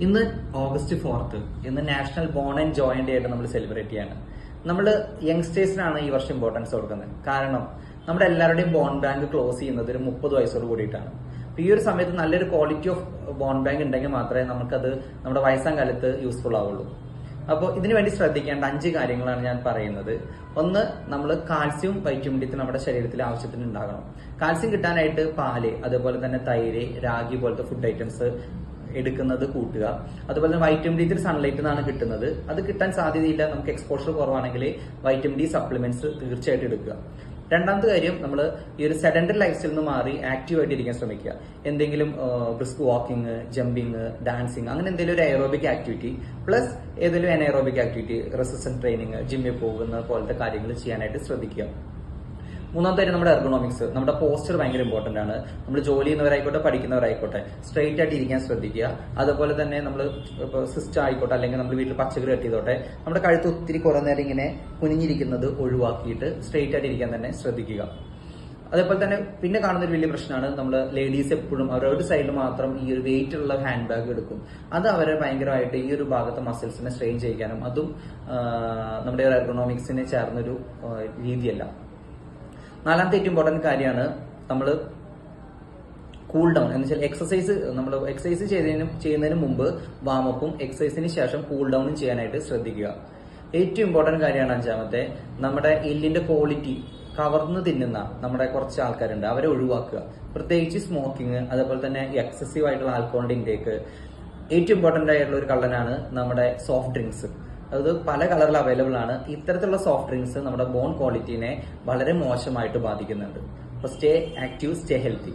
ഇന്ന് ഓഗസ്റ്റ് 4 ഇന്ന് national bone and joint day ആയിട്ട് നമ്മൾ സെലിബ്രേറ്റ് ചെയ്യാണ്. നമ്മൾ യങ്സ്റ്റേഴ്സിനാണ് ഈ വർഷം ഇമ്പോർട്ടൻസ് കൊടുക്കുന്നത്. കാരണം നമ്മുടെ എല്ലാവരുടെയും ബോൺ ബാങ്ക് ക്ലോസ് ചെയ്യുന്നത് ഒരു 30 വയസ്സോട് കൂടിയിട്ടാണ്. ഈ ഒരു സമയത്ത് നല്ലൊരു ക്വാളിറ്റി ഓഫ് ബോൺ ബാങ്ക് ഉണ്ടെങ്കിൽ മാത്രമേ നമുക്കത് നമ്മുടെ വയസ്സാം കാലത്ത് യൂസ്ഫുൾ ആവുള്ളൂ. അപ്പോൾ ഇതിനു വേണ്ടി ശ്രദ്ധിക്കേണ്ട 5 കാര്യങ്ങളാണ് ഞാൻ പറയുന്നത്. ഒന്ന്, നമ്മൾ കാൽസ്യം വൈറ്റമിൻ ഡി നമ്മുടെ ശരീരത്തിൽ ആവശ്യത്തിന് ഉണ്ടാകണം. കാൽസ്യം കിട്ടാനായിട്ട് പാല്, അതുപോലെ തന്നെ തൈര്, രാഗി പോലത്തെ ഫുഡ് ഐറ്റംസ് എടുക്കുന്നത് കൂട്ടുക. അതുപോലെ തന്നെ വൈറ്റമിൻ ഡി സൺലൈറ്റിൽ നിന്നാണ് കിട്ടുന്നത്. അത് കിട്ടാൻ സാധ്യതയില്ല, നമുക്ക് എക്സ്പോഷർ കുറവാണെങ്കിൽ വൈറ്റമിൻ ഡി സപ്ലിമെന്റ്സ് തീർച്ചയായിട്ടും എടുക്കുക. രണ്ടാമത്തെ കാര്യം, നമ്മൾ ഈ ഒരു സെഡന്ററി ലൈഫ് സ്റ്റൈലിൽ നിന്ന് മാറി ആക്റ്റീവ് ആയിട്ട് ഇരിക്കാൻ ശ്രമിക്കുക. എന്തെങ്കിലും ബ്രിസ്ക് വാക്കിംഗ്, ജമ്പിങ്, ഡാൻസിങ്, അങ്ങനെ എന്തെങ്കിലും ഒരു എയറോബിക് ആക്ടിവിറ്റി പ്ലസ് ഏതെങ്കിലും അനഎറോബിക് ആക്ടിവിറ്റി, റെസിസ്റ്റൻസ് ട്രെയിനിങ്, ജിമ്മിൽ പോകുന്ന പോലത്തെ കാര്യങ്ങൾ ചെയ്യാനായിട്ട് ശ്രദ്ധിക്കുക. മൂന്നാമത്തെ കാര്യം, നമ്മുടെ എർഗണോമിക്സ്, നമ്മുടെ പോസ്റ്റർ ഭയങ്കര ഇമ്പോർട്ടന്റ് ആണ്. നമ്മൾ ജോലി ചെയ്യുന്നവരായിക്കോട്ടെ പഠിക്കുന്നവരായിക്കോട്ടെ സ്ട്രെയിറ്റ് ആയിട്ട് ഇരിക്കാൻ ശ്രദ്ധിക്കുക. അതുപോലെ തന്നെ നമ്മൾ ഇപ്പോൾ സിസ്റ്റം ആയിക്കോട്ടെ അല്ലെങ്കിൽ നമ്മൾ വീട്ടിൽ പച്ചക്കറി കെട്ടിയതോട്ടെ നമ്മുടെ കഴുത്ത് ഒത്തിരി കുറേ നേരം ഇങ്ങനെ കുനിഞ്ഞിരിക്കുന്നത് ഒഴിവാക്കിയിട്ട് സ്ട്രെയിറ്റ് ആയിട്ട് ഇരിക്കാൻ തന്നെ ശ്രദ്ധിക്കുക. അതേപോലെ തന്നെ പിന്നെ കാണുന്ന ഒരു വലിയ പ്രശ്നമാണ്, നമ്മൾ ലേഡീസ് എപ്പോഴും അവരവരുടെ സൈഡിൽ മാത്രം ഈ ഒരു വെയിറ്റ് ഉള്ള ഹാൻഡ് ബാഗ് എടുക്കും. അത് അവരെ ഭയങ്കരമായിട്ട് ഈ ഒരു ഭാഗത്തെ മസിൽസിനെ സ്ട്രെയിൻ ചെയ്യിക്കാനും അതും നമ്മുടെ എർഗണോമിക്സിനെ ചേർന്നൊരു രീതിയല്ല. നാലാമത്തെ ഏറ്റവും ഇമ്പോർട്ടന്റ് കാര്യമാണ്, നമ്മൾ കൂൾ ഡൗൺ എന്ന് വെച്ചാൽ എക്സസൈസ്, നമ്മൾ എക്സസൈസ് ചെയ്യുന്നതിന് മുമ്പ് വാമപ്പും എക്സസൈസിന് ശേഷം കൂൾ ഡൗണും ചെയ്യാനായിട്ട് ശ്രദ്ധിക്കുക. ഏറ്റവും ഇമ്പോർട്ടന്റ് കാര്യമാണ് അഞ്ചാമത്തെ, നമ്മുടെ എല്ലിന്റെ ക്വാളിറ്റി കവർന്ന് തിന്നുന്ന നമ്മുടെ കുറച്ച് ആൾക്കാരുണ്ട്, അവരെ ഒഴിവാക്കുക. പ്രത്യേകിച്ച് സ്മോക്കിംഗ്, അതുപോലെ തന്നെ എക്സസീവ് ആയിട്ടുള്ള ആൽക്കഹോളിന്റെ ഇൻടേക്ക്. ഏറ്റവും ഇമ്പോർട്ടന്റ് ആയിട്ടുള്ള ഒരു കളറാണ് നമ്മുടെ സോഫ്റ്റ് ഡ്രിങ്ക്സ്. അത് പല കളറിൽ അവൈലബിൾ ആണ്. ഇത്തരത്തിലുള്ള സോഫ്റ്റ് ഡ്രിങ്ക്സ് നമ്മുടെ ബോൺ ക്വാളിറ്റിനെ വളരെ മോശമായിട്ട് ബാധിക്കുന്നുണ്ട്. അപ്പോൾ സ്റ്റേ ആക്റ്റീവ്, സ്റ്റേ ഹെൽത്തി.